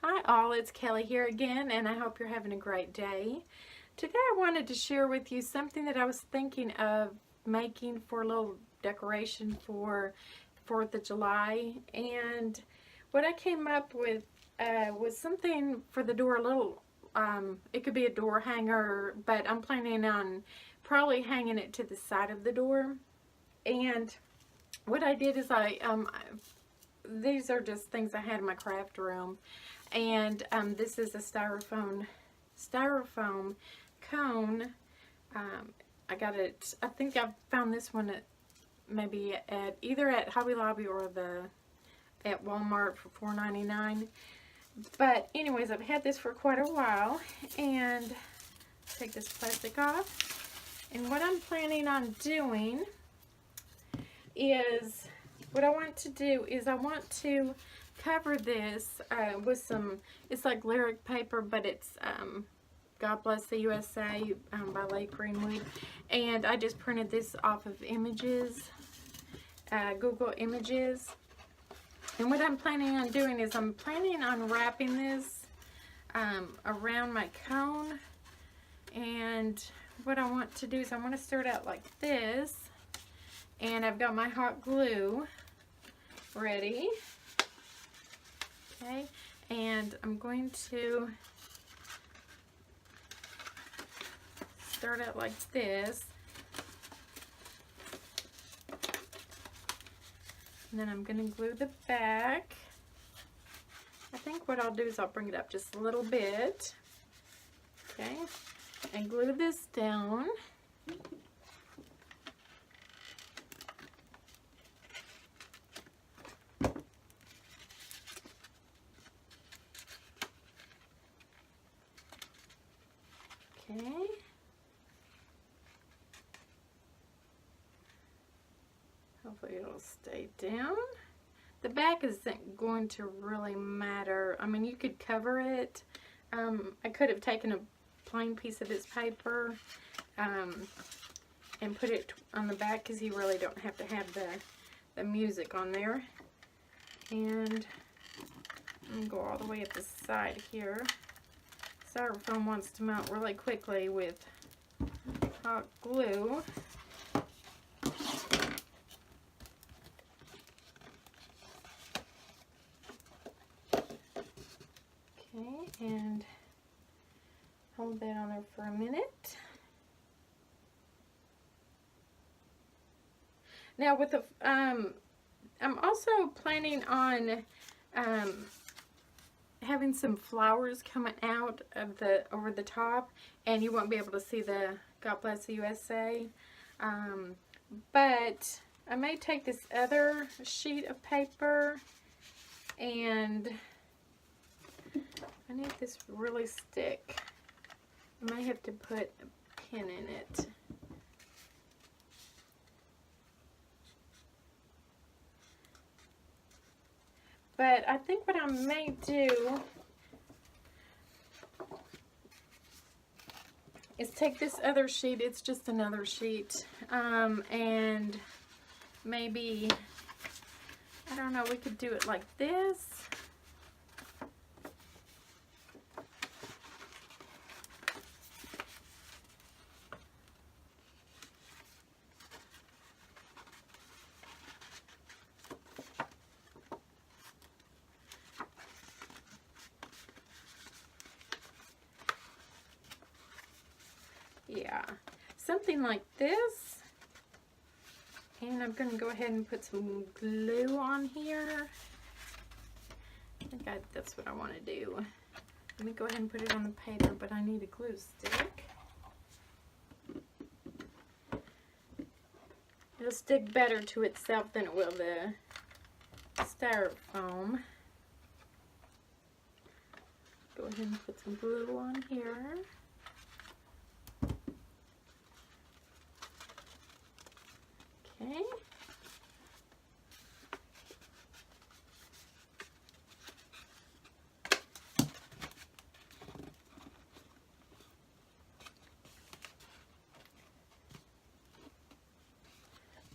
Hi all, it's Kelly here again, and I hope you're having a great day. Today I wanted to share with you something that I was thinking of making for a little decoration for 4th of July, and what I came up with was something for the door, a little, it could be a door hanger, but I'm planning on probably hanging it to the side of the door. And what I did is these are just things I had in my craft room. And this is a styrofoam cone. I got it, I think I found this one maybe at either at Hobby Lobby or at Walmart for $4.99. But anyways, I've had this for quite a while, and take this plastic off. And what I'm planning on doing is, what I want to do is I want to cover this with some, it's like lyric paper, but it's God Bless the USA by Lake Greenwood. And I just printed this off of images, Google Images. And what I'm planning on doing is I'm planning on wrapping this around my cone. And what I want to do is I want to start out like this. And I've got my hot glue ready. Okay, and I'm going to start out like this. And then I'm going to glue the back. I think what I'll do is I'll bring it up just a little bit. Okay, and glue this down. Okay. Hopefully it'll stay down. The back isn't going to really matter. I mean, you could cover it. I could have taken a plain piece of this paper and put it on the back, because you really don't have to have the music on there. And I'm going to go all the way up the side here. Styrofoam wants to melt really quickly with hot glue. Okay, and hold that on there for a minute. Now with the, I'm also planning on having some flowers coming out of over the top, and you won't be able to see the God Bless the USA. But I may take this other sheet of paper, and I need this really stick. I may have to put a pin in it. But I think what I may do is take this other sheet, it's just another sheet, and maybe, I don't know, we could do it like this. Yeah, something like this. And I'm going to go ahead and put some glue on here. I think that's what I want to do. Let me go ahead and put it on the paper, but I need a glue stick. It'll stick better to itself than it will the styrofoam. Go ahead and put some glue on here. Okay.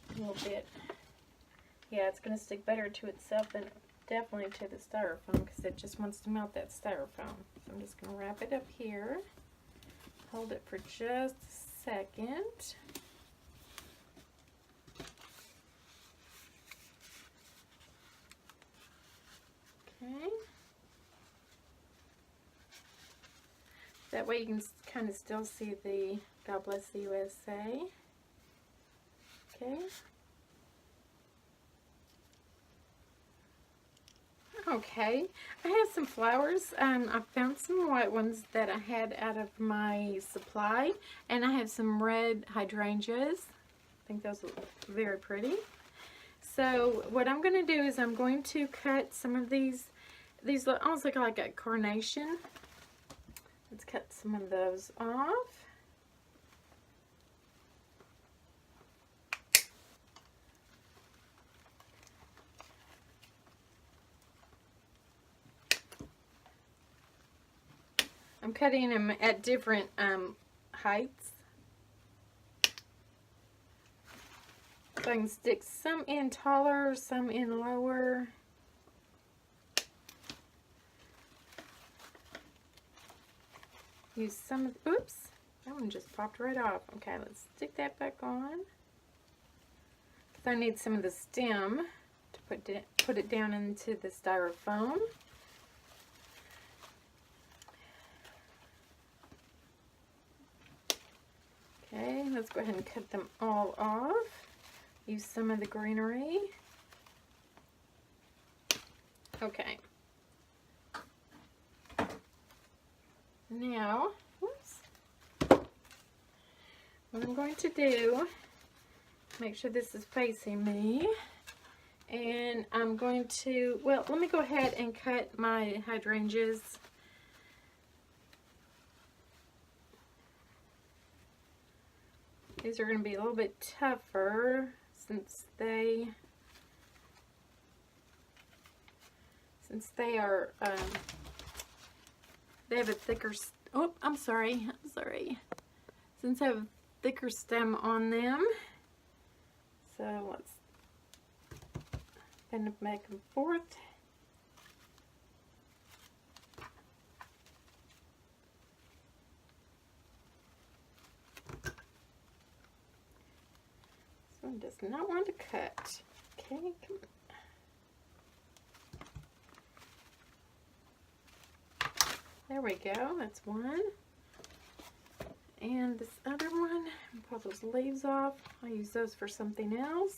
A little bit. Yeah, it's going to stick better to itself than definitely to the styrofoam because it just wants to melt that styrofoam. So I'm just going to wrap it up here. Hold it for just a second. Okay. That way you can kind of still see the God Bless the USA. Okay. Okay, I have some flowers. I found some white ones that I had out of my supply, and I have some red hydrangeas. I think those look very pretty. So what I'm going to do is I'm going to cut some of these look almost look like a carnation. Let's cut some of those off. I'm cutting them at different heights. So I can stick some in taller, some in lower. Use some of, oops, that one just popped right off. Okay, let's stick that back on. Because I need some of the stem to put it down into the styrofoam. Okay, let's go ahead and cut them all off. Use some of the greenery. Okay. Now, whoops. What I'm going to do, make sure this is facing me. And I'm going to, well, let me go ahead and cut my hydrangeas. These are going to be a little bit tougher since they are they have a thicker, oh, I'm sorry, since I have a thicker stem on them. So let's bend it back and forth. This one does not want to cut. Okay, come on. There we go, that's one. And this other one, pull those leaves off. I'll use those for something else.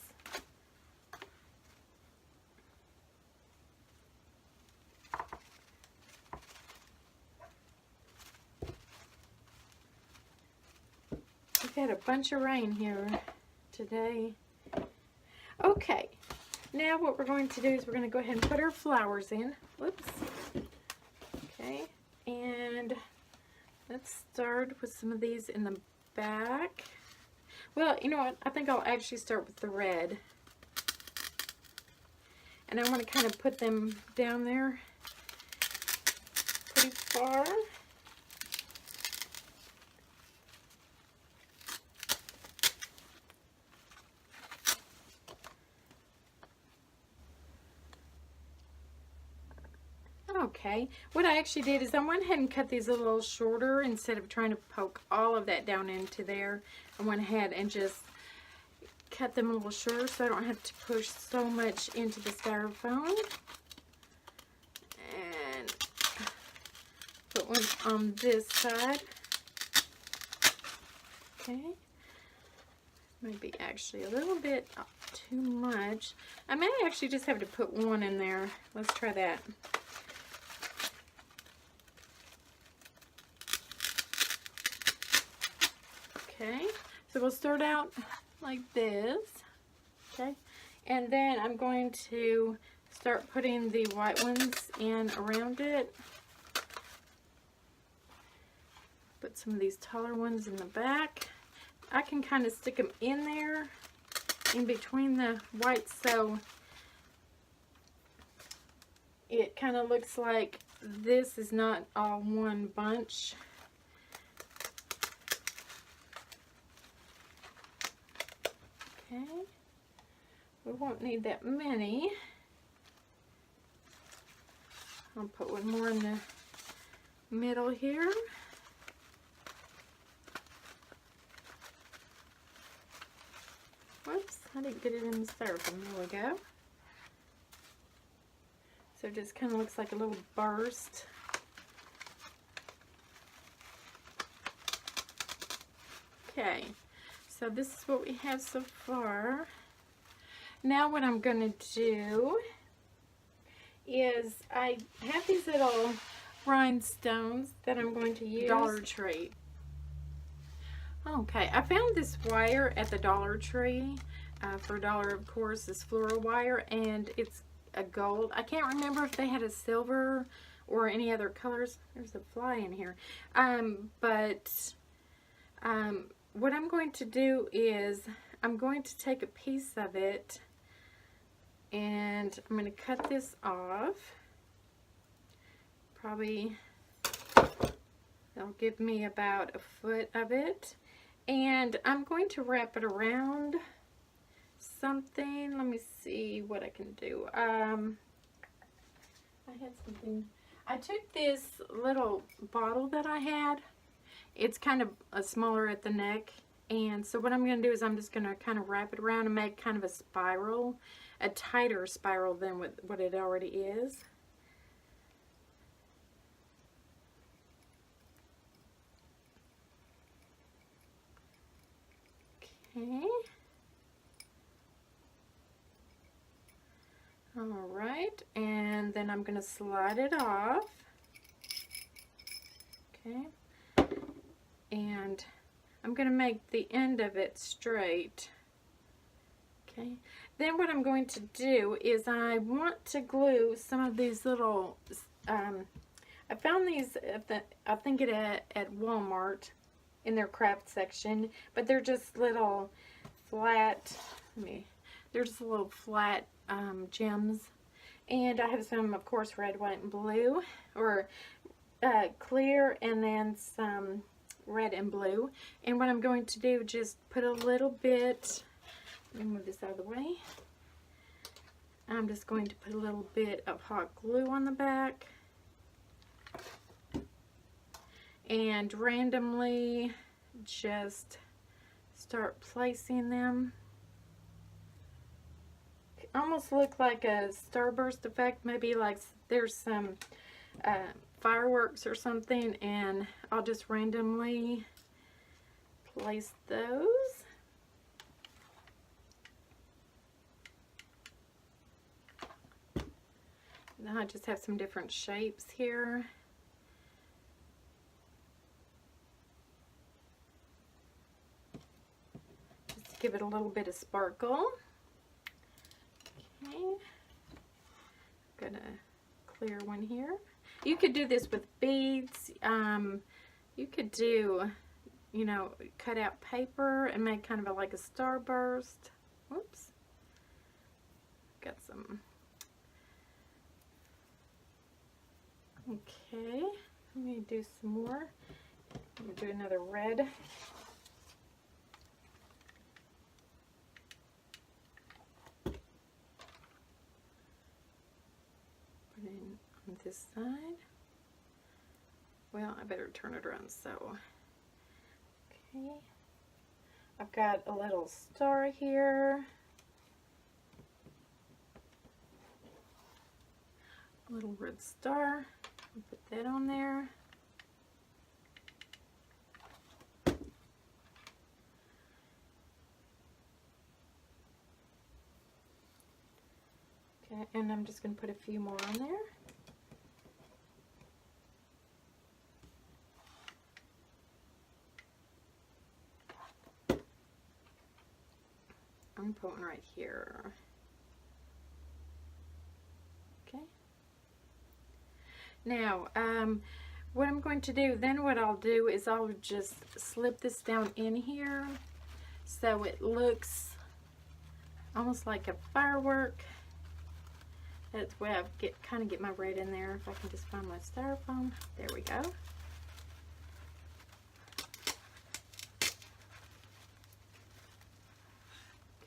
We've had a bunch of rain here today. Okay, now what we're going to do is we're going to go ahead and put our flowers in. Whoops. Okay. And let's start with some of these in the back. Well, you know what? I think I'll actually start with the red. And I want to kind of put them down there pretty far. Okay, what I actually did is I went ahead and cut these a little shorter instead of trying to poke all of that down into there. I went ahead and just cut them a little shorter so I don't have to push so much into the styrofoam. And put one on this side. Okay, maybe actually a little bit too much. I may actually just have to put one in there. Let's try that. Okay, so we'll start out like this, okay, and then I'm going to start putting the white ones in around it. Put some of these taller ones in the back. I can kind of stick them in there, in between the whites, so it kind of looks like this is not all one bunch. Okay, we won't need that many. I'll put one more in the middle here. Whoops, I didn't get it in the styrofoam. There we go. So it just kind of looks like a little burst. Okay, so this is what we have so far. Now what I'm going to do is I have these little rhinestones that I'm going to use. Dollar Tree. Okay, I found this wire at the Dollar Tree for $1, of course, this fluoro wire, and it's a gold. I can't remember if they had a silver or any other colors. There's a fly in here. What I'm going to do is I'm going to take a piece of it and I'm going to cut this off. Probably that'll give me about 1 foot of it. And I'm going to wrap it around something. Let me see what I can do. I had something. I took this little bottle that I had. It's kind of smaller at the neck. And so what I'm going to do is I'm just going to kind of wrap it around and make kind of a spiral, a tighter spiral than what it already is. Okay. Alright, and then I'm going to slide it off. Okay. And I'm going to make the end of it straight. Okay. Then what I'm going to do is I want to glue some of these little, I found these at I think at Walmart in their craft section, but they're just little flat, they're just little flat gems. And I have some, of course, red, white, and blue, or clear, and then some red and blue. And what I'm going to do, just put a little bit, let me move this out of the way. I'm just going to put a little bit of hot glue on the back and randomly just start placing them. Almost look like a starburst effect, maybe like there's some fireworks or something, and I'll just randomly place those. Now I just have some different shapes here. Just to give it a little bit of sparkle. Okay. I'm gonna clear one here. You could do this with beads. You could do, you know, cut out paper and make kind of like a starburst. Whoops. Got some. Okay. Let me do some more. I'm going to do another red. Put it on this side. Well, I better turn it around so. Okay. I've got a little star here. A little red star. Put that on there. Okay, and I'm just going to put a few more on there. I'm putting right here. Okay. Now, what I'm going to do, then what I'll do is I'll just slip this down in here so it looks almost like a firework. That's where I kind of get my red in there. If I can just find my styrofoam. There we go.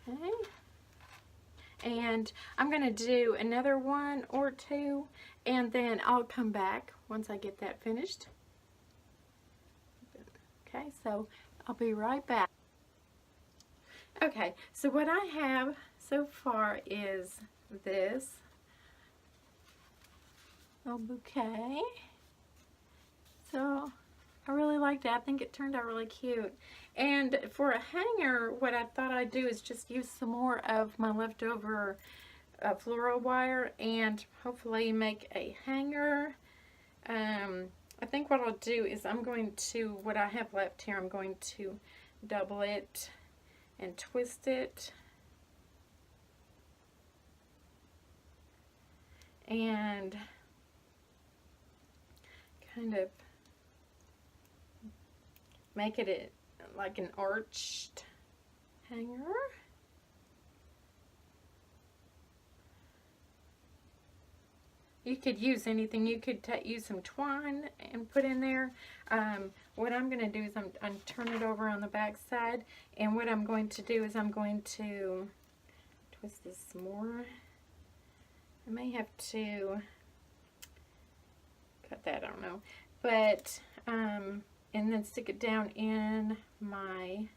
Okay. And I'm going to do another one or two, and then I'll come back once I get that finished. Okay, so I'll be right back. Okay, so what I have so far is this little bouquet. So I really liked it. I think it turned out really cute. And for a hanger, what I thought I'd do is just use some more of my leftover floral wire and hopefully make a hanger. I think what I'll do is I'm going to, what I have left here, I'm going to double it and twist it. And kind of make it like an arched hanger. You could use anything. You could use some twine and put in there. What I'm going to do is I'm turn it over on the back side, and what I'm going to do is I'm going to twist this some more. I may have to cut that, I don't know. But, and then stick it down in my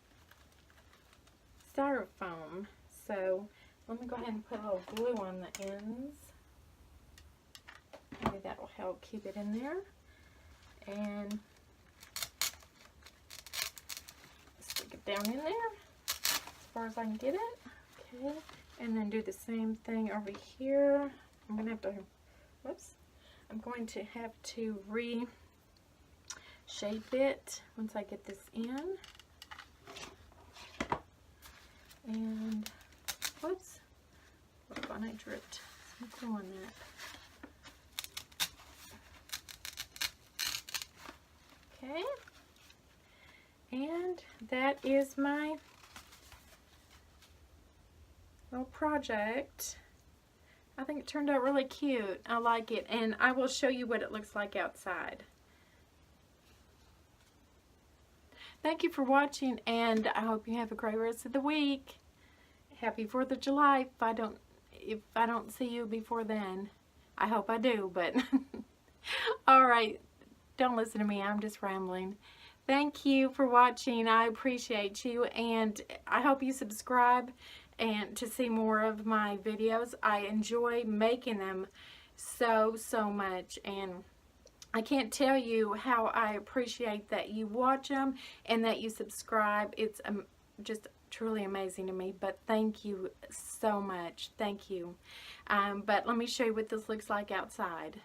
styrofoam. So, let me go ahead and put a little glue on the ends. Maybe that will help keep it in there. And stick it down in there as far as I can get it. Okay. And then do the same thing over here. I'm going to have to, whoops. I'm going to have to reshape it once I get this in. And, whoops. Look on it, dripped some glue on that. Okay, and that is my little project. I think it turned out really cute. I like it, and I will show you what it looks like outside. Thank you for watching, and I hope you have a great rest of the week. Happy 4th of July if I don't see you before then. I hope I do, but all right. Don't listen to me, I'm just rambling. Thank you for watching. I appreciate you, and I hope you subscribe and to see more of my videos. I enjoy making them so much, and I can't tell you how I appreciate that you watch them and that you subscribe. It's just truly amazing to me, but thank you so much. Thank you. But let me show you what this looks like outside.